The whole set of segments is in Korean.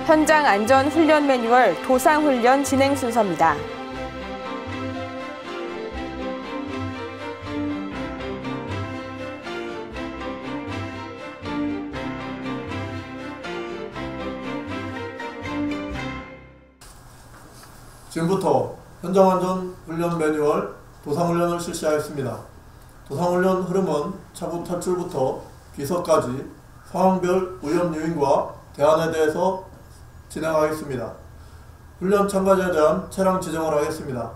현장 안전 훈련 매뉴얼 도상 훈련 진행 순서입니다. 지금부터 현장 안전 훈련 매뉴얼 도상 훈련을 실시하겠습니다. 도상 훈련 흐름은 차고 탈출부터 귀석까지 상황별 위험 요인과 대안에 대해서 진행하겠습니다. 훈련 참가자에 대한 차량 지정을 하겠습니다.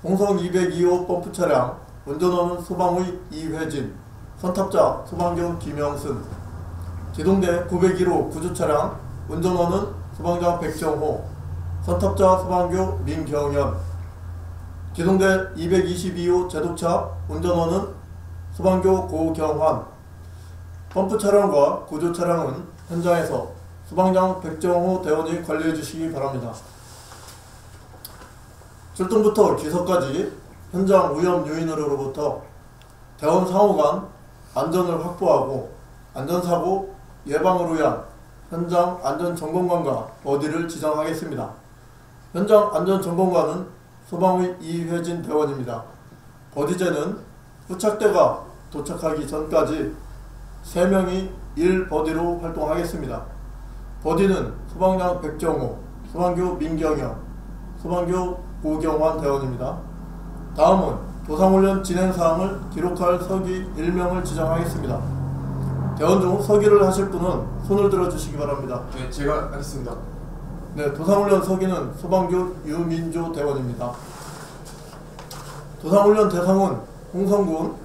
홍성 202호 펌프 차량, 운전원은 소방의 이회진, 선탑자 소방경 김영순, 기동대 901호 구조차량, 운전원은 소방장 백정호, 선탑자 소방교 민경현, 기동대 222호 제독차, 운전원은 소방교 고경환. 펌프 차량과 구조 차량은 현장에서 소방장 백정호 대원이 관리해 주시기 바랍니다. 출동부터 귀석까지 현장 위험 요인으로부터 대원 상호 간 안전을 확보하고 안전사고 예방을 위한 현장 안전점검관과 버디를 지정하겠습니다. 현장 안전점검관은 소방의 이회진 대원입니다. 버디제는 후착대가 도착하기 전까지 3명이 1버디로 활동하겠습니다. 버디는 소방장 백정호, 소방교 민경현, 소방교 고경환 대원입니다. 다음은 도상훈련 진행사항을 기록할 서기 1명을 지정하겠습니다. 대원 중 서기를 하실 분은 손을 들어주시기 바랍니다. 네, 제가 하겠습니다. 네, 도상훈련 서기는 소방교 유민조 대원입니다. 도상훈련 대상은 홍성군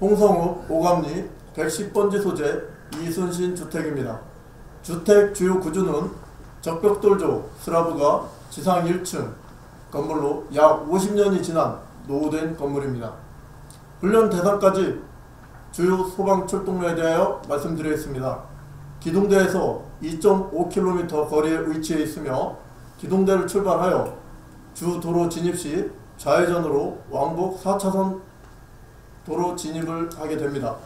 홍성읍 오감리 110번지 소재 이순신 주택입니다. 주택 주요 구조는 적벽돌조 슬라브가 지상 1층 건물로 약 50년이 지난 노후된 건물입니다. 훈련 대상까지 주요 소방 출동로에 대하여 말씀드리겠습니다. 기동대에서 2.5km 거리에 위치해 있으며 기동대를 출발하여 주 도로 진입 시 좌회전으로 왕복 4차선 도로 진입을 하게 됩니다.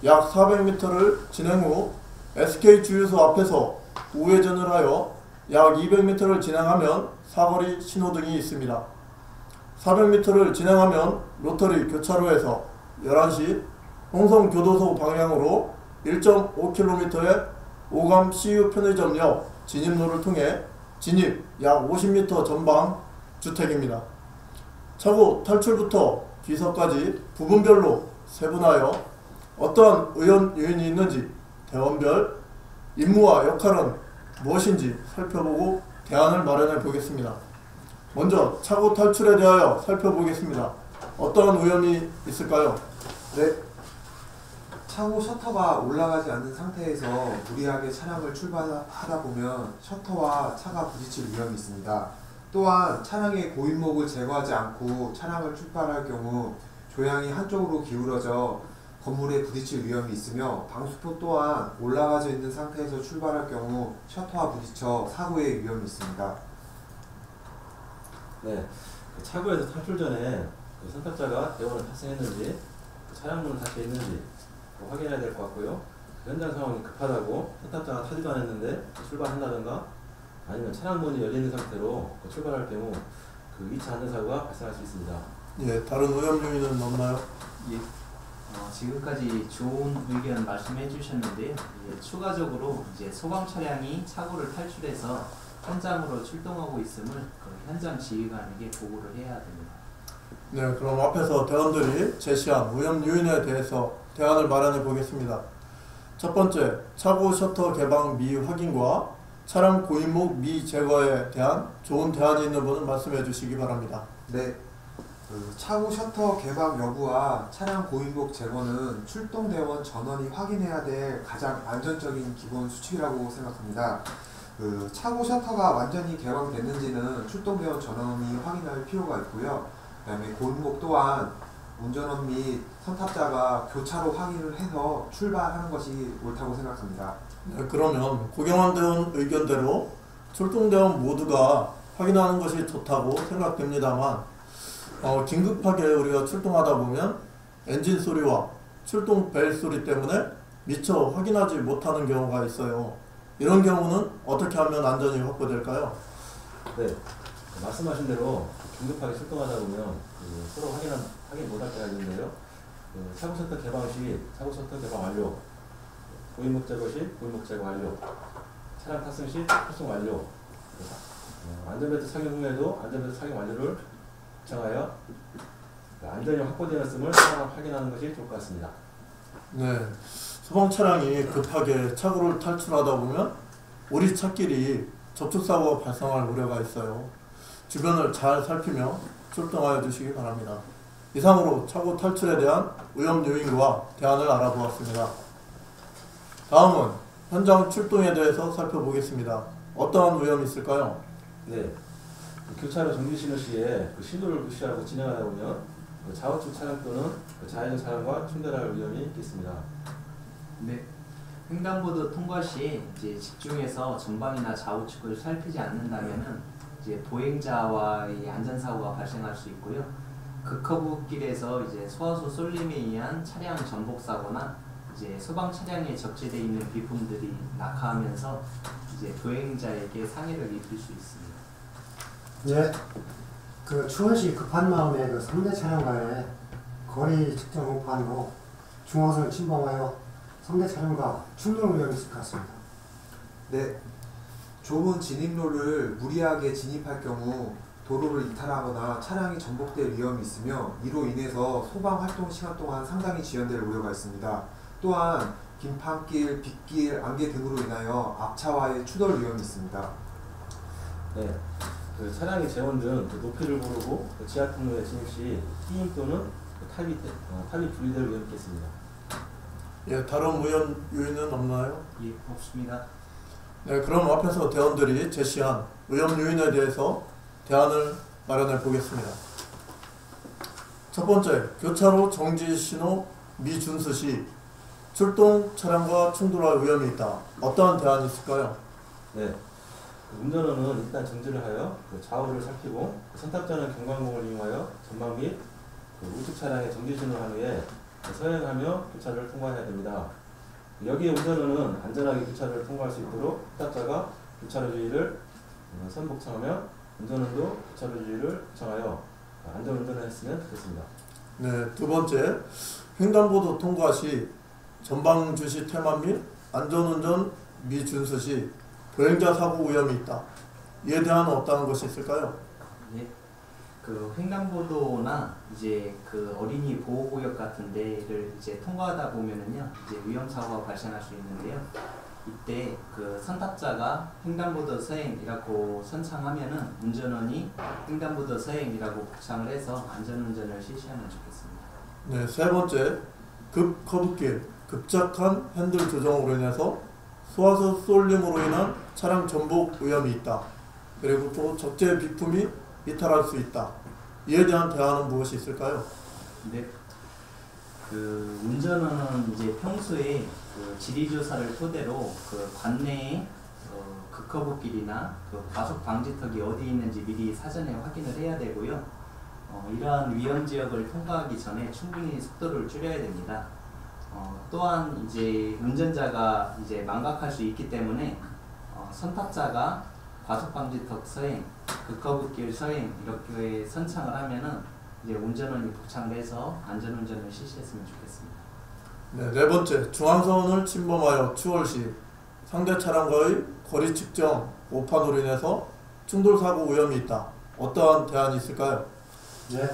약 400m를 진행 후 SK 주유소 앞에서 우회전을 하여 약 200m를 진행하면 사거리 신호등이 있습니다. 400m를 진행하면 로터리 교차로에서 11시 홍성교도소 방향으로 1.5km의 오감 CU 편의점역 진입로를 통해 진입 약 50m 전방 주택입니다. 차고 탈출부터 귀석까지 부분별로 세분하여 어떠한 의원 요인이 있는지 대원별 임무와 역할은 무엇인지 살펴보고 대안을 마련해 보겠습니다. 먼저 차고 탈출에 대하여 살펴보겠습니다. 어떠한 위험이 있을까요? 네. 차고 셔터가 올라가지 않는 상태에서 무리하게 차량을 출발하다 보면 셔터와 차가 부딪힐 위험이 있습니다. 또한 차량의 고인목을 제거하지 않고 차량을 출발할 경우 조향이 한쪽으로 기울어져 건물에 부딪힐 위험이 있으며 방수포 또한 올라가져 있는 상태에서 출발할 경우 셔터와 부딪혀 사고의 위험이 있습니다. 네, 차고에서 탈출 전에 선탑자가 대원을 탑승했는지 차량문을 닫혀 있는지 확인해야 될 것 같고요. 현장 상황이 급하다고 선탑자가 타지도 않았는데 출발한다든가 아니면 차량문이 열리는 상태로 출발할 경우 2차 안전사고가 발생할 수 있습니다. 예, 다른 위험 요인은 없나요? 예. 지금까지 좋은 의견 말씀해 주셨는데요. 추가적으로 이제 소방 차량이 차고를 탈출해서 현장으로 출동하고 있음을 현장 지휘관에게 보고를 해야 됩니다. 네, 그럼 앞에서 대원들이 제시한 위험 요인에 대해서 대안을 마련해 보겠습니다. 첫 번째, 차고 셔터 개방 미 확인과 차량 고인목 미 제거에 대한 좋은 대안이 있는 분은 말씀해 주시기 바랍니다. 네. 차고 셔터 개방 여부와 차량 고인목 제거는 출동대원 전원이 확인해야 될 가장 안전적인 기본 수칙이라고 생각합니다. 차고 셔터가 완전히 개방됐는지는 출동대원 전원이 확인할 필요가 있고요. 그 다음에 고인목 또한 운전원 및 선탑자가 교차로 확인을 해서 출발하는 것이 옳다고 생각합니다. 네, 그러면 고경환 대원 의견대로 출동대원 모두가 확인하는 것이 좋다고 생각됩니다만 긴급하게 우리가 출동하다 보면 엔진 소리와 출동 벨 소리 때문에 미처 확인하지 못하는 경우가 있어요. 이런 경우는 어떻게 하면 안전이 확보될까요? 네, 말씀하신 대로 긴급하게 출동하다 보면 서로 확인 못할 때가 있는데요. 사고 셔터 개방 시 사고 셔터 개방 완료, 고인목 제거 시 고인목 제거 완료, 차량 탑승 시 탑승 완료, 안전벨트 착용 후에도 안전벨트 착용 완료를 요청하여 안전이 확보되었음을 확인하는 것이 좋을 것 같습니다. 네, 소방 차량이 급하게 차고를 탈출하다 보면 우리 차끼리 접촉사고가 발생할 우려가 있어요. 주변을 잘 살피며 출동하여 주시기 바랍니다. 이상으로 차고 탈출에 대한 위험 요인과 대안을 알아보았습니다. 다음은 현장 출동에 대해서 살펴보겠습니다. 어떠한 위험이 있을까요? 네, 교차로 정지 신호 시에 신호를 무시하고 진행하다 보면 좌우측 차량 또는 좌회전 차량과 충돌할 위험이 있겠습니다. 네. 횡단보도 통과 시 이제 집중해서 전방이나 좌우측을 살피지 않는다면은 이제 보행자와의 안전사고가 발생할 수 있고요. 극커브길에서 이제 소화수 쏠림에 의한 차량 전복 사고나 이제 소방 차량에 적재되어 있는 비품들이 낙하하면서 이제 보행자에게 상해를 입힐 수 있습니다. 예, 그 추월시 급한 마음에 그 상대 차량과의 거리 측정 오판으로 중앙선을 침범하여 상대 차량과 충돌 위험이 있을 것 같습니다. 네, 좁은 진입로를 무리하게 진입할 경우 도로를 이탈하거나 차량이 전복될 위험이 있으며 이로 인해서 소방 활동 시간 동안 상당히 지연될 우려가 있습니다. 또한 빙판길, 빗길, 안개 등으로 인하여 앞차와의 추돌 위험이 있습니다. 네, 차량의 재원등 높이를 고르고 지하 통로에 진입 시 끼임 또는 탈이 분리될 위험이 있겠습니다. 예, 다른 위험 요인은 없나요? 예, 없습니다. 네, 그럼 앞에서 대원들이 제시한 위험 요인에 대해서 대안을 마련해 보겠습니다. 첫 번째, 교차로 정지 신호 미준수 시 출동 차량과 충돌할 위험이 있다. 어떠한 대안이 있을까요? 네, 운전원은 일단 정지를 하여 좌우를 살피고 선탑자는 경광봉을 이용하여 전방 및 우측 차량의 정지 신호를 한 후에 서행하며 교차로를 통과해야 됩니다. 여기에 운전원은 안전하게 교차로를 통과할 수 있도록 선탑자가 교차로 주의를 선복청하며 운전원도 교차로 주의를 요청하여 안전운전을 했으면 좋겠습니다. 네, 두 번째, 횡단보도 통과 시 전방 주시 태만 및 안전운전 미준수 시 보행자 사고 위험이 있다. 이에 대한 어떠한 것이 있을까요? 네. 그 횡단보도나 이제 그 어린이 보호구역 같은 데를 이제 통과하다 보면은요, 이제 위험 사고가 발생할 수 있는데요. 이때 그 선탑자가 횡단보도 서행이라고 선창하면은 운전원이 횡단보도 서행이라고 복창을 해서 안전운전을 실시하면 좋겠습니다. 네, 세 번째, 급 커브길 급작한 핸들 조정으로 인해서 소화수 쏠림으로 인한 차량 전복 위험이 있다. 그리고 또 적재 비품이 이탈할 수 있다. 이에 대한 대안은 무엇이 있을까요? 네. 그 운전원은 이제 평소에 그 지리조사를 토대로 그 관내에 급커브길이나 그 과속 방지턱이 어디 있는지 미리 사전에 확인을 해야 되고요. 이러한 위험 지역을 통과하기 전에 충분히 속도를 줄여야 됩니다. 또한 이제 운전자가 이제 망각할 수 있기 때문에 선탑자가 과속방지턱 서행, 급커브길 서행 이렇게 선창을 하면은 이제 운전원이 복창돼서 안전운전을 실시했으면 좋겠습니다. 네, 네 번째, 중앙선을 침범하여 추월 시 상대 차량과의 거리 측정 오판으로 인해서 충돌 사고 위험이 있다. 어떠한 대안이 있을까요? 네,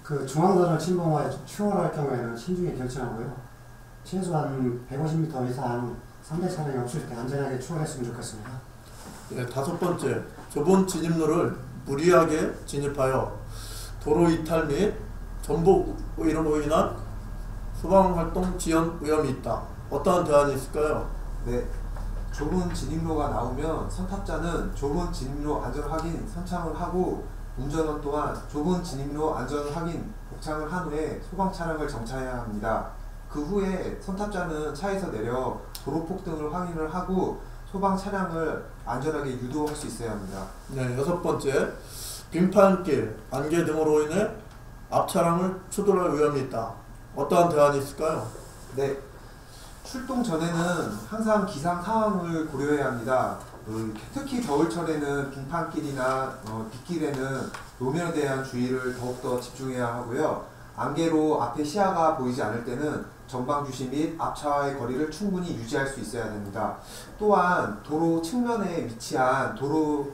그 중앙선을 침범하여 추월할 경우에는 신중히 결정하고요. 최소한 150m 이상 상대 차량이 없을 때 안전하게 추월했으면 좋겠습니다. 네, 다섯 번째, 좁은 진입로를 무리하게 진입하여 도로 이탈 및 전복으로 인한 소방활동 지연 위험이 있다. 어떠한 대안이 있을까요? 네, 좁은 진입로가 나오면 선탑자는 좁은 진입로 안전 확인 선창을 하고 운전원 또한 좁은 진입로 안전 확인 복창을 한 후에 소방 차량을 정차해야 합니다. 그 후에 선탑자는 차에서 내려 도로폭등을 확인을 하고 소방 차량을 안전하게 유도할 수 있어야 합니다. 네, 여섯 번째, 빙판길, 안개 등으로 인해 앞 차량을 추돌할 위험이 있다. 어떠한 대안이 있을까요? 네, 출동 전에는 항상 기상 상황을 고려해야 합니다. 특히 겨울철에는 빙판길이나 빗길에는 노면에 대한 주의를 더욱더 집중해야 하고요. 안개로 앞에 시야가 보이지 않을 때는 전방 주시 및 앞차와의 거리를 충분히 유지할 수 있어야 됩니다. 또한 도로 측면에 위치한 도로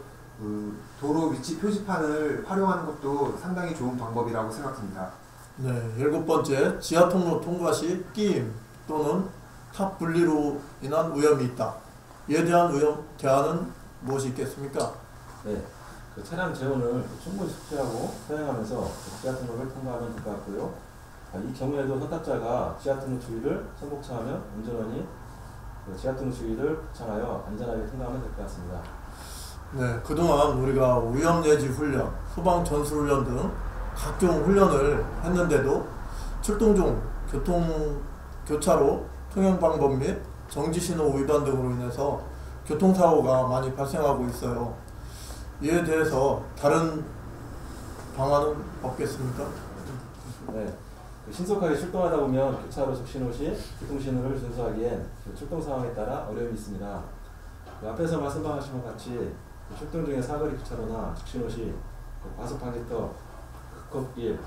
위치 표지판을 활용하는 것도 상당히 좋은 방법이라고 생각합니다. 네, 7번째, 지하 통로 통과 시 끼임 또는 탑 분리로 인한 위험이 있다. 이에 대한 대안은 무엇이 있겠습니까? 네, 그 차량 재원을 충분히 숙지하고 사용하면서 지하 통로를 통과하면 될 것 같고요. 이 경우에도 선탑자가 지하 통로 주위를 선복차하며 운전원이 지하 통로 주위를 복창하여 안전하게 통과하면 될 것 같습니다. 네, 그동안 우리가 위험예지 훈련, 소방 전술훈련 등 각종 훈련을 했는데도 출동 중 교차로 통행 방법 및 정지신호 위반 등으로 인해서 교통사고가 많이 발생하고 있어요. 이에 대해서 다른 방안은 없겠습니까? 네, 신속하게 출동하다 보면 교차로 직신호 시 교통신호를 준수하기엔 출동 상황에 따라 어려움이 있습니다. 앞에서 말씀하신 것 같이 출동 중에 사거리 교차로나 직신호 시 과속 방지턱, 급길,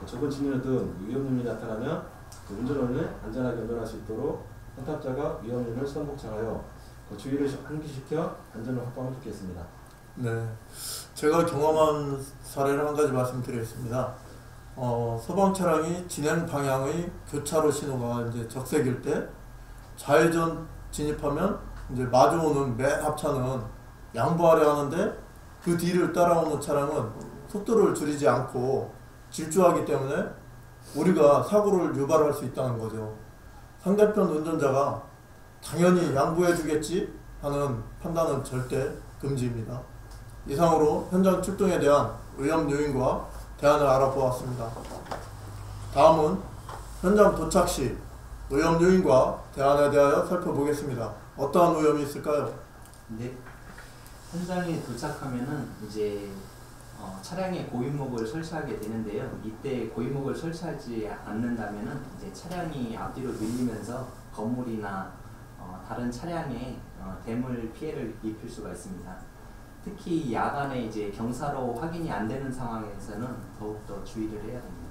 좁은 진로 등 위험률이 나타나면 운전원을 안전하게 운전할 수 있도록 선탑자가 위험률을 선복창하여 주의를 환기시켜 안전을 확보하면 좋겠습니다. 네, 제가 경험한 사례를 한 가지 말씀드리겠습니다. 소방 차량이 진행 방향의 교차로 신호가 이제 적색일 때 좌회전 진입하면 이제 마주오는 맨 앞차는 양보하려 하는데 그 뒤를 따라오는 차량은 속도를 줄이지 않고 질주하기 때문에 우리가 사고를 유발할 수 있다는 거죠. 상대편 운전자가 당연히 양보해 주겠지 하는 판단은 절대 금지입니다. 이상으로 현장 출동에 대한 위험 요인과 대안을 알아보았습니다. 다음은 현장 도착 시 위험 요인과 대안에 대하여 살펴보겠습니다. 어떠한 위험이 있을까요? 네. 현장에 도착하면은 이제 차량에 고인목을 설치하게 되는데요. 이때 고인목을 설치하지 않는다면은 이제 차량이 앞뒤로 밀리면서 건물이나 다른 차량에 대물 피해를 입힐 수가 있습니다. 특히 야간에 이제 경사로 확인이 안 되는 상황에서는 더욱더 주의를 해야 됩니다.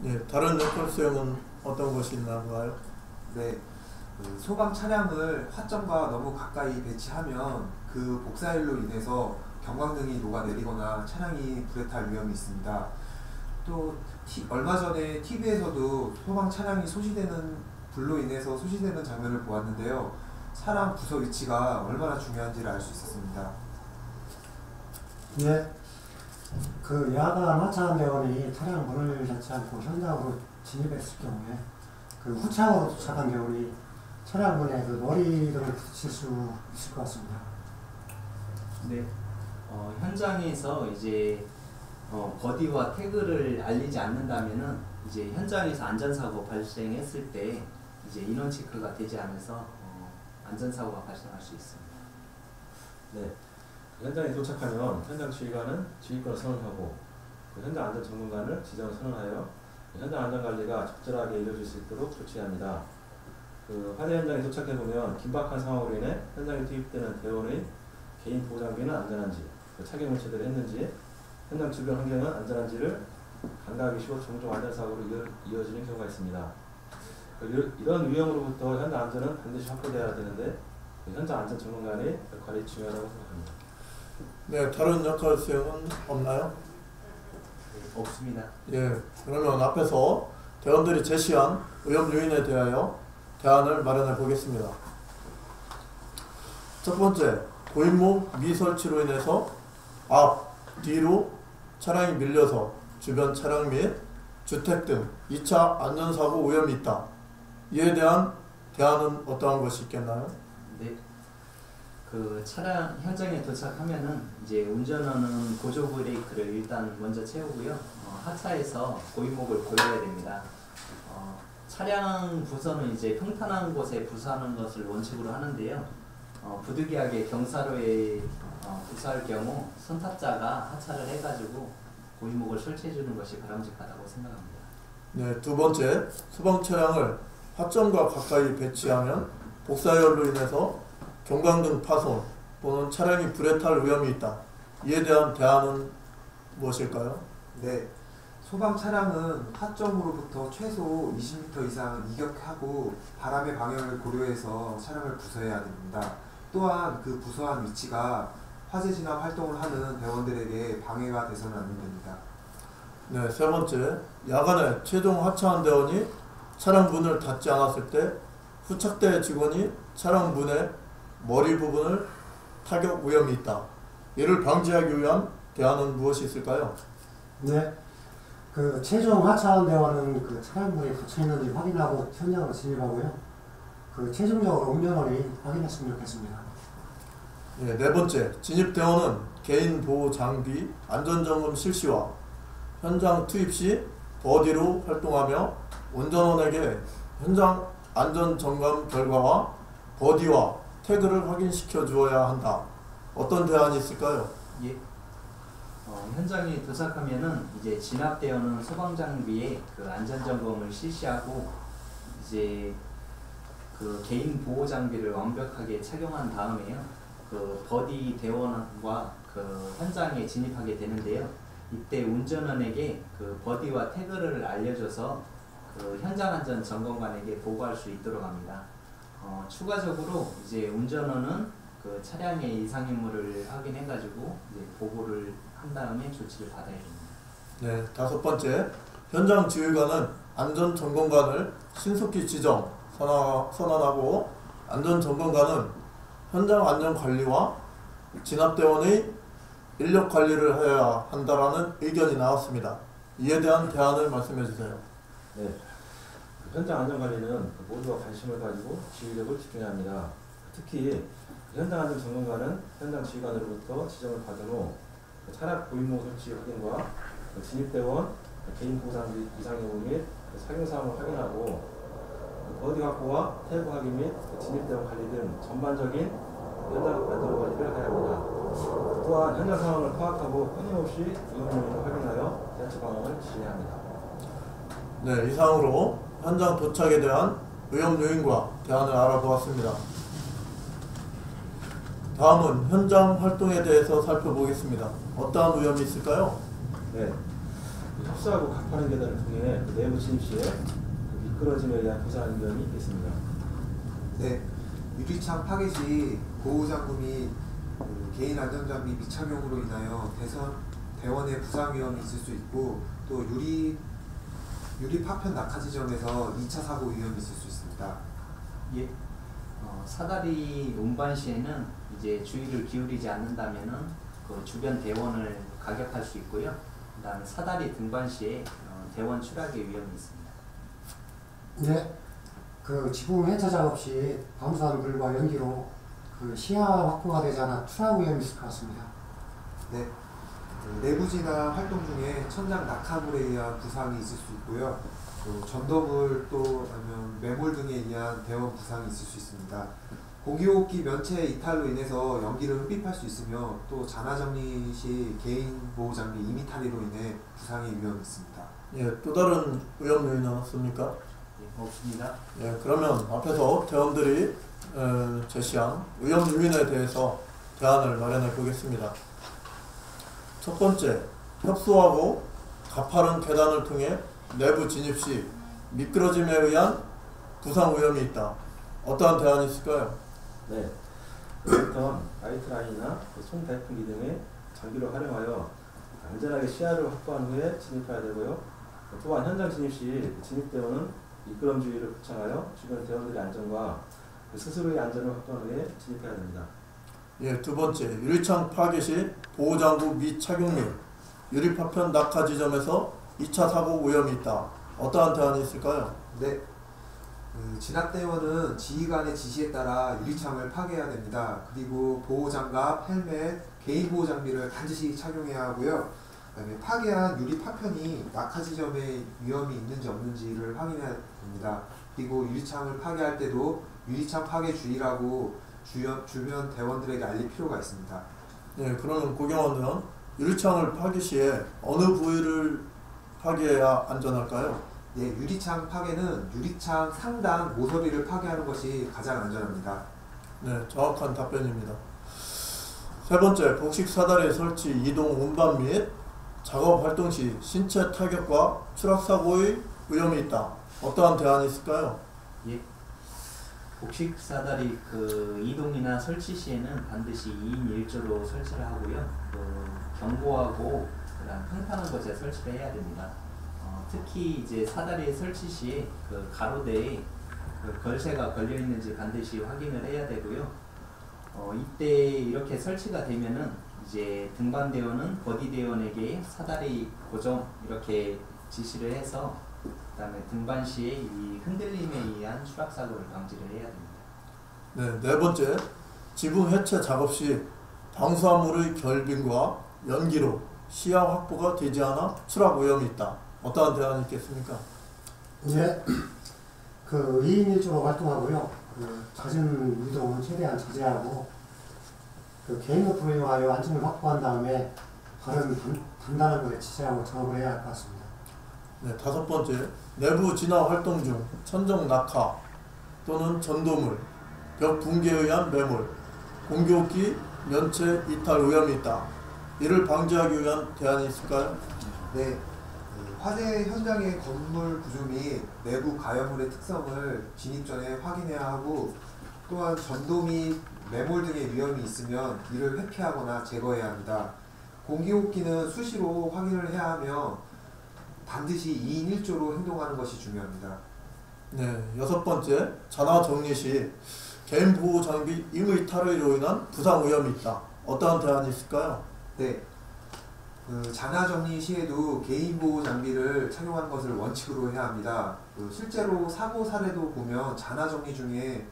네, 다른 역할 수행은 어떤 것이 있나요? 네, 소방 차량을 화점과 너무 가까이 배치하면 그 복사일로 인해서 경광등이 녹아내리거나 차량이 불에 탈 위험이 있습니다. 또 얼마 전에 TV에서도 소방 차량이 불로 인해서 소시되는 장면을 보았는데요. 차량 부서 위치가 얼마나 중요한지를 알 수 있었습니다. 예, 그 야간 하차한 대원이 차량 문을 닫지 않고 현장으로 진입했을 경우에 그 후차로 도착한 대원이 차량 문에 그 머리 등을 부딪힐 수 있을 것 같습니다. 네, 현장에서 이제 버디와 태그를 알리지 않는다면은 이제 현장에서 안전사고 발생했을 때 이제 인원 체크가 되지 않아서 안전사고가 발생할 수 있습니다. 네, 현장에 도착하면 현장 지휘관은 지휘권을 선언하고 현장 안전 전문가를 지정을 선언하여 현장 안전 관리가 적절하게 이루어질 수 있도록 조치해야 합니다. 화재 현장에 도착해 보면 긴박한 상황으로 인해 현장에 투입되는 대원의 개인 보호 장비는 안전한지, 착용 물체들을 했는지, 현장 주변 환경은 안전한지를 감각하기 쉬워 종종 안전사고로 이어지는 경우가 있습니다. 이런 위험으로부터 현장 안전은 반드시 확보되어야 되는데 현장 안전 전문가의 역할이 중요하다고 생각합니다. 네, 다른 역할 수행은 없나요? 없습니다. 예, 그러면 앞에서 대원들이 제시한 위험 요인에 대하여 대안을 마련해 보겠습니다. 첫 번째, 고인목 미설치로 인해서 앞, 뒤로 차량이 밀려서 주변 차량 및 주택 등 2차 안전사고 위험이 있다. 이에 대한 대안은 어떠한 것이 있겠나요? 네. 그 차량 현장에 도착하면은 이제 운전원은 보조 브레이크를 일단 먼저 채우고요. 하차해서 고인목을 고려해야 됩니다. 차량 부서는 이제 평탄한 곳에 부서하는 것을 원칙으로 하는데요. 부득이하게 경사로에 부서할 경우 선탑자가 하차를 해가지고 고인목을 설치해 주는 것이 바람직하다고 생각합니다. 네, 두 번째, 소방 차량을 하점과 가까이 배치하면 복사열로 인해서 경광등 파손 또는 차량이 불에 탈 위험이 있다. 이에 대한 대안은 무엇일까요? 네, 소방 차량은 하점으로부터 최소 20m 이상 이격하고 바람의 방향을 고려해서 차량을 부서해야 됩니다. 또한 그 부서한 위치가 화재 진압 활동을 하는 대원들에게 방해가 돼서는 안 됩니다. 네, 세 번째, 야간에 최종 하차한 대원이 차량 문을 닫지 않았을 때 후착대 직원이 차량 문의 머리 부분을 타격 위험이 있다. 이를 방지하기 위한 대안은 무엇이 있을까요? 네. 그 최종 하차한 대원은 그 차량물에 붙여 있는지 확인하고 현장으로 진입하고요. 그 최종적으로 운전원이 확인했으면 좋겠습니다. 네, 네 번째, 진입 대원은 개인 보호 장비 안전점검 실시와 현장 투입 시 버디로 활동하며 운전원에게 현장 안전점검 결과와 버디와 태그를 확인시켜 주어야 한다. 어떤 대안이 있을까요? 예. 현장에 도착하면은 이제 진압대원은 소방 장비에 그 안전 점검을 실시하고 이제 그 개인 보호 장비를 완벽하게 착용한 다음에요. 그 버디 대원과 그 현장에 진입하게 되는데요. 이때 운전원에게 그 버디와 태그를 알려줘서 그 현장 안전 점검관에게 보고할 수 있도록 합니다. 추가적으로 이제 운전원은 그 차량의 이상 유무를 확인해가지고 이제 보고를 한 다음에 조치를 받아야 됩니다. 네, 다섯 번째, 현장 지휘관은 안전점검관을 신속히 지정, 선언하고 안전점검관은 현장 안전관리와 진압대원의 인력관리를 해야 한다라는 의견이 나왔습니다. 이에 대한 대안을 말씀해 주세요. 네, 현장 안전관리는 모두가 관심을 가지고 지휘력을 집중해야 합니다. 특히 현장 안전 점검관은 현장 지휘관으로부터 지정을 받은 후 차량 고인모 설치 확인과 진입대원, 개인 보호장비 이상 여부 및 착용 사항을 확인하고 버디 확보와 태그 확인 및 진입대원 관리 등 전반적인 현장 안전 관리를 해야 합니다. 또한 현장 상황을 파악하고 끊임없이 위험 요인을 확인하여 대처 방안을 지휘해야 합니다. 네, 이상으로 현장 도착에 대한 위험 요인과 대안을 알아보았습니다. 다음은 현장 활동에 대해서 살펴보겠습니다. 어떠한 위험이 있을까요? 네, 협소하고 가파른 계단을 통해 내부 진입 시에 미끄러짐에 의한 부상 위험이 있습니다. 네, 유리창 파괴 시 보호장구 및 개인 안전장비 미착용으로 인하여 대원의 부상 위험이 있을 수 있고 또 유리 파편 낙하 지점에서 2차 사고 위험이 있을 수 있습니다. 예. 사다리 운반 시에는 이제 주의를 기울이지 않는다면은 그 주변 대원을 가격할 수 있고요. 그다음에 사다리 등반 시에 대원 추락의 위험이 있습니다. 네. 그 지붕 해체 작업 시 방수한 물과 연기로 그 시야 확보가 되지 않아 추락 위험이 있을 것 같습니다. 네, 내부 진압 활동 중에 천장 낙하물에 의한 부상이 있을 수 있고요. 또 전더물 또 아니면 매몰 등에 의한 대원 부상이 있을 수 있습니다. 공기호흡기 면체 이탈로 인해서 연기를 흡입할 수 있으며 또 잔화 정리 시 개인 보호 장비 이미탈리로 인해 부상의 위험이 있습니다. 예, 또 다른 위험 요인은 없습니까? 예, 없습니다. 예, 그러면 앞에서 대원들이 제시한 위험 요인에 대해서 대안을 마련해 보겠습니다. 첫 번째, 협소하고 가파른 계단을 통해 내부 진입 시 미끄러짐에 의한 부상 위험이 있다. 어떠한 대안이 있을까요? 네, 일단 라이트라인이나 손 대풍기 등의 장비를 활용하여 안전하게 시야를 확보한 후에 진입해야 되고요. 또한 현장 진입 시 진입대원은 미끄럼 주의를 포착하여 주변 대원들의 안전과 스스로의 안전을 확보한 후에 진입해야 됩니다. 예, 두 번째, 유리창 파괴 시 보호장구 미착용 및 유리파편 낙하 지점에서 2차 사고 위험이 있다. 어떠한 대안이 있을까요? 네, 진압대원은 지휘관의 지시에 따라 유리창을 파괴해야 됩니다. 그리고 보호장갑, 헬멧, 개인 보호 장비를 반드시 착용해야 하고요. 그다음에 파괴한 유리 파편이 낙하 지점에 위험이 있는지 없는지를 확인해야 됩니다. 그리고 유리창을 파괴할 때도 유리창 파괴 주의라고 주변 대원들에게 알릴 필요가 있습니다. 예, 그러면 고경원은 유리창을 파괴 시에 어느 부위를 파괴해야 안전할까요? 예, 유리창 파괴는 유리창 상단 모서리를 파괴하는 것이 가장 안전합니다. 네, 정확한 답변입니다. 세 번째, 복식 사다리 설치, 이동, 운반 및 작업 활동 시 신체 타격과 추락 사고의 위험이 있다. 어떠한 대안이 있을까요? 예. 복식 사다리 그 이동이나 설치 시에는 반드시 2인 1조로 설치를 하고요. 견고하고 그다음 평탄한 곳에 설치를 해야 됩니다. 특히 이제 사다리 설치 시에 그 가로대에 그 걸쇠가 걸려 있는지 반드시 확인을 해야 되고요. 이때 이렇게 설치가 되면은 이제 등반 대원은 버디 대원에게 사다리 고정 이렇게 지시를 해서 그다음에 등반 시에 이 흔들림에 의한 추락 사고를 방지를 해야 됩니다. 네, 네 번째, 지붕 해체 작업 시 방수화물의 결빙과 연기로 시야 확보가 되지 않아 추락 위험이 있다. 어떠한 대안이 있겠습니까? 예. 그 2인 1조로 활동하고요. 그 잦은 이동은 최대한 자제하고 그 개인호프를 이용하여 안전을 확보한 다음에 발은 단단한 곳에 지지하고 작업을 해야 할 것 같습니다. 네, 다섯 번째, 내부 진화 활동 중 천정 낙하 또는 전도물, 벽 붕괴에 의한 매몰, 공교기, 면체 이탈 위험이 있다. 이를 방지하기 위한 대안이 있을까요? 네, 화재 현장의 건물 구조 및 내부 가열물의 특성을 진입 전에 확인해야 하고 또한 전도 및 매몰 등의 위험이 있으면 이를 회피하거나 제거해야 합니다. 공기호흡기는 수시로 확인을 해야 하며 반드시 2인 1조로 행동하는 것이 중요합니다. 네, 여섯 번째, 잔화 정리 시 개인 보호 장비 임의 탈의로 인한 부상 위험이 있다. 어떠한 대안이 있을까요? 네, 잔화 정리 시에도 개인 보호 장비를 착용하는 것을 원칙으로 해야 합니다. 실제로 사고 사례도 보면 잔화 정리 중에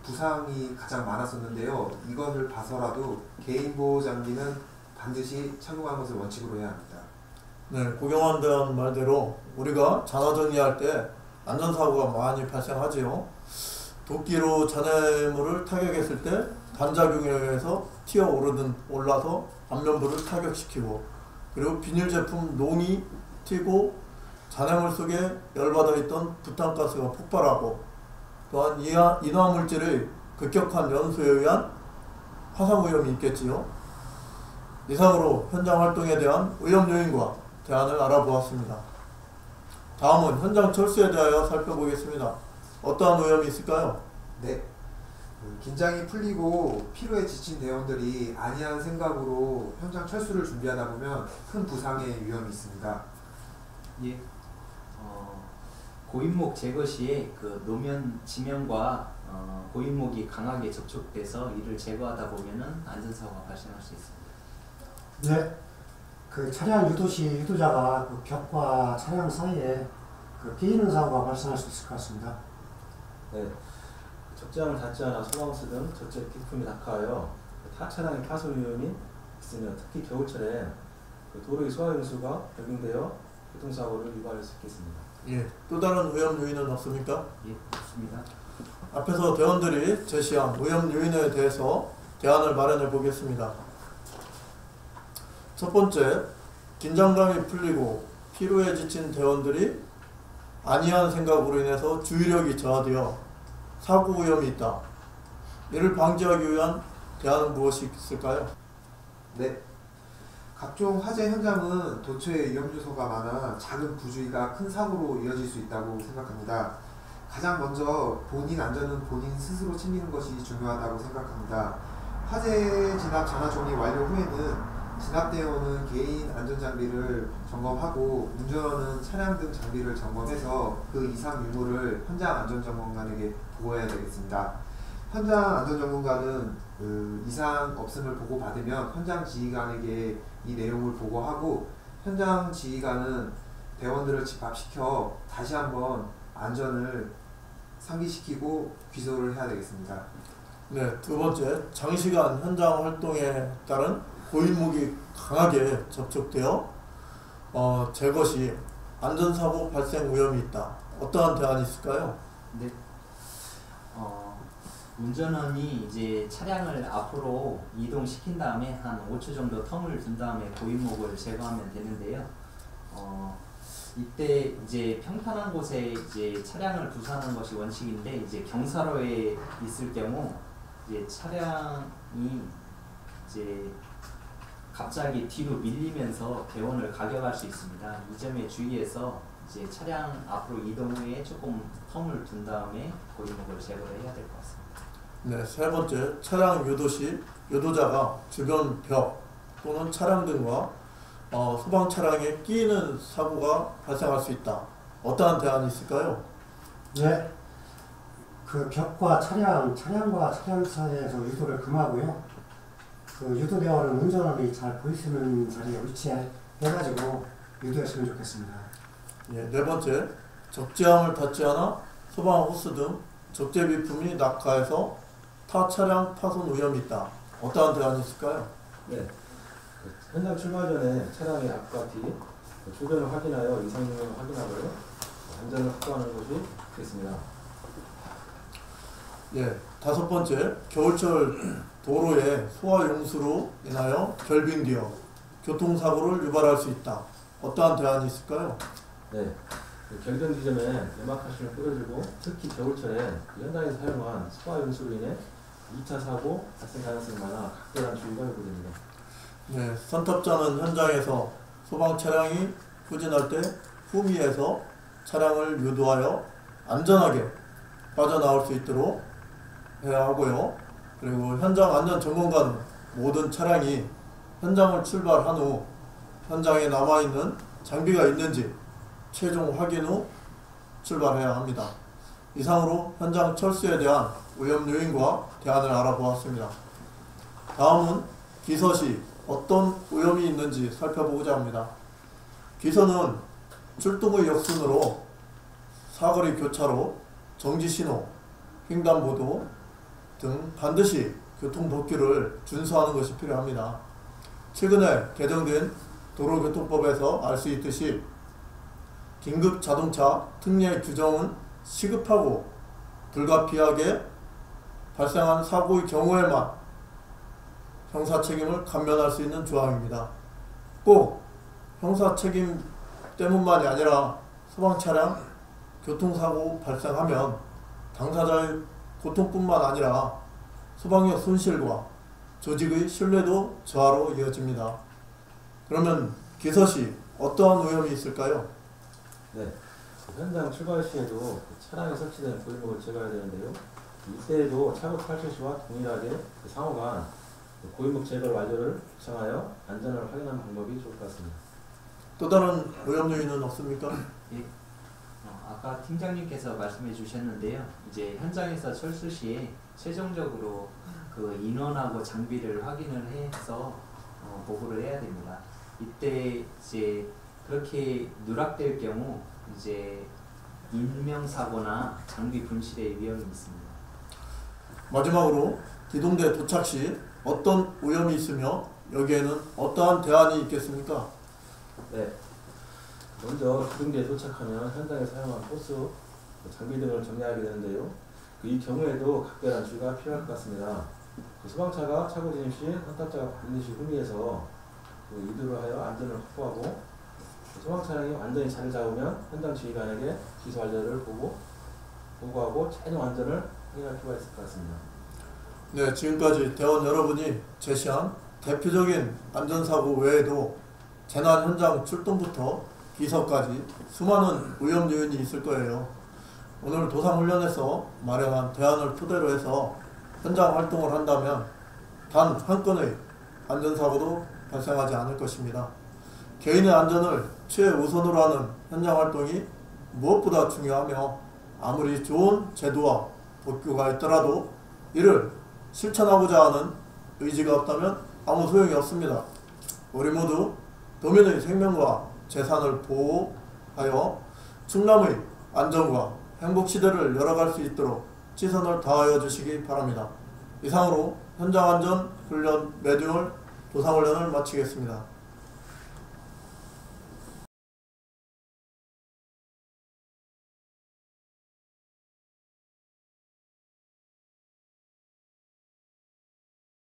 부상이 가장 많았었는데요. 이것을 봐서라도 개인 보호 장비는 반드시 착용하는 것을 원칙으로 해야 합니다. 네, 고경환 대원 말대로 우리가 잔화 정리할 때 안전사고가 많이 발생하지요. 도끼로 잔해물을 타격했을 때 반작용에 의해서 올라서 안면부를 타격시키고, 그리고 비닐 제품 농이 튀고 잔해물 속에 열받아 있던 부탄가스가 폭발하고, 또한 인화물질의 급격한 연소에 의한 화상 위험이 있겠지요. 이상으로 현장 활동에 대한 위험 요인과 대안을 알아보았습니다. 다음은 현장 철수에 대하여 살펴보겠습니다. 어떠한 위험이 있을까요? 네, 긴장이 풀리고 피로에 지친 대원들이 안이한 생각으로 현장 철수를 준비하다 보면 큰 부상의 위험이 있습니다. 예. 고인목 제거 시에 그 노면 지면과 고인목이 강하게 접촉돼서 이를 제거하다 보면은 안전사고가 발생할 수 있습니다. 네. 그 차량 유도 시 유도자가 그 벽과 차량 사이에 그 끼이는 사고가 발생할 수 있을 것 같습니다. 네, 적재함을 닿지 않아 소방수 등 적재 기품이 낙하하여 타 차량의 파손 위험이 있으며 특히 겨울철에 그 도로의 소화용수가 적용되어 교통사고를 유발할 수 있겠습니다. 예, 또 다른 위험 요인은 없습니까? 예, 없습니다. 앞에서 대원들이 제시한 위험 요인에 대해서 대안을 마련해 보겠습니다. 첫 번째, 긴장감이 풀리고 피로에 지친 대원들이 안이한 생각으로 인해서 주의력이 저하되어 사고 위험이 있다. 이를 방지하기 위한 대안은 무엇이 있을까요? 네, 각종 화재 현장은 도처에 위험 요소가 많아 작은 부주의가 큰 사고로 이어질 수 있다고 생각합니다. 가장 먼저 본인 안전은 본인 스스로 챙기는 것이 중요하다고 생각합니다. 화재 진압 잔화 정리 완료 후에는 진압대원은 개인 안전장비를 점검하고 운전원은 차량 등 장비를 점검해서 그 이상 유무를 현장 안전점검관에게 보고해야 되겠습니다. 현장 안전점검관은 이상 없음을 보고받으면 현장 지휘관에게 이 내용을 보고하고, 현장 지휘관은 대원들을 집합시켜 다시 한번 안전을 상기시키고 귀소를 해야 되겠습니다. 네, 두 번째, 장시간 현장 활동에 따른 고인목이 강하게 접촉되어 제거 시 안전사고 발생 위험이 있다. 어떠한 대안이 있을까요? 네. 운전원이 이제 차량을 앞으로 이동시킨 다음에 한 5초 정도 텀을 둔 다음에 고인목을 제거하면 되는데요. 이때 이제 평탄한 곳에 이제 차량을 부산하는 것이 원칙인데 이제 경사로에 있을 경우 이제 차량이 이제 갑자기 뒤로 밀리면서 대원을 가격할 수 있습니다. 이 점에 주의해서 이제 차량 앞으로 이동 후에 조금 텀을 둔 다음에 고리목을 제거를 해야 될 것 같습니다. 네, 세 번째, 차량 유도 시 유도자가 주변 벽 또는 차량 등과 소방 차량에 끼이는 사고가 발생할 수 있다. 어떠한 대안이 있을까요? 네. 그 벽과 차량과 차량 사이에서 유도를 금하고요. 그 유도대원은 운전원이 잘 보이시는 자리에 위치해가지고 유도했으면 좋겠습니다. 예, 네 번째, 적재함을 닿지 않아 소방 호스 등 적재 비품이 낙하해서 타 차량 파손 위험이 있다. 어떠한 대안이 있을까요? 네. 현장 출발 전에 차량의 앞과 뒤 주변을 확인하여 이상 요인을 확인하고요. 안전을 확보하는 것이 되겠습니다. 예, 다섯 번째, 겨울철 도로의 소화 용수로 인하여 결빙 뒤어 교통사고를 유발할 수 있다. 어떠한 대안이 있을까요? 네. 결빙 지점에 내막하신을 뿌려주고 특히 겨울철에 현장에서 사용한 소화 용수로 인해 2차 사고 발생 가능성이 많아 각별한 주의가 요구됩니다. 네, 선탑자는 현장에서 소방 차량이 후진할 때 후미에서 차량을 유도하여 안전하게 빠져나올 수 있도록 해야 하고요. 그리고 현장 안전 점검관은 모든 차량이 현장을 출발한 후 현장에 남아있는 장비가 있는지 최종 확인 후 출발해야 합니다. 이상으로 현장 철수에 대한 위험 요인과 대안을 알아보았습니다. 다음은 기서 시 어떤 위험이 있는지 살펴보고자 합니다. 기서는 출동의 역순으로 사거리 교차로, 정지신호, 횡단보도 등 반드시 교통법규를 준수하는 것이 필요합니다. 최근에 개정된 도로교통법에서 알 수 있듯이 긴급자동차 특례 규정은 시급하고 불가피하게 발생한 사고의 경우에만 형사책임을 감면할 수 있는 조항입니다. 꼭 형사책임 때문만이 아니라 소방차량 교통사고 발생하면 당사자의 고통뿐만 아니라 소방력 손실과 조직의 신뢰도 저하로 이어집니다. 그러면 기서 시 어떠한 위험이 있을까요? 네. 현장 출발 시에도 차량에 설치된 고리목을 제거해야 되는데요. 이때에도 차고 탈출 시와 동일하게 상호간 고리목 제거 완료를 요청하여 안전을 확인하는 방법이 좋을 것 같습니다. 또 다른 위험 요인은 없습니까? 예. 아까 팀장님께서 말씀해 주셨는데요. 이제 현장에서 철수 시에 최종적으로 그 인원하고 장비를 확인을 해서 보고를 해야 됩니다. 이때 이제 그렇게 누락될 경우 이제 인명사고나 장비 분실의 위험이 있습니다. 마지막으로 기동대 도착 시 어떤 위험이 있으며 여기에는 어떠한 대안이 있겠습니까? 네. 먼저 기동대에 도착하면 현장에 사용한 호스, 장비 등을 정리하게 되는데요. 이 경우에도 각별한 주의가 필요할 것 같습니다. 소방차가 차고 진입 시 선탑자가 반드시 후미에서 이두를 하여 안전을 확보하고 소방 차량이 완전히 자리를 잡으면 현장 지휘관에게 기소 완료를 보고하고 최종 안전을 확인할 필요가 있을 것 같습니다. 네, 지금까지 대원 여러분이 제시한 대표적인 안전사고 외에도 재난 현장 출동부터 기소까지 수많은 위험 요인이 있을 거예요. 오늘 도상훈련에서 마련한 대안을 토대로 해서 현장 활동을 한다면 단 한 건의 안전사고도 발생하지 않을 것입니다. 개인의 안전을 최우선으로 하는 현장 활동이 무엇보다 중요하며 아무리 좋은 제도와 법규가 있더라도 이를 실천하고자 하는 의지가 없다면 아무 소용이 없습니다. 우리 모두 도민의 생명과 재산을 보호하여 충남의 안전과 행복 시대를 열어갈 수 있도록 최선을 다하여 주시기 바랍니다. 이상으로 현장안전 훈련 매뉴얼 도상훈련을 마치겠습니다.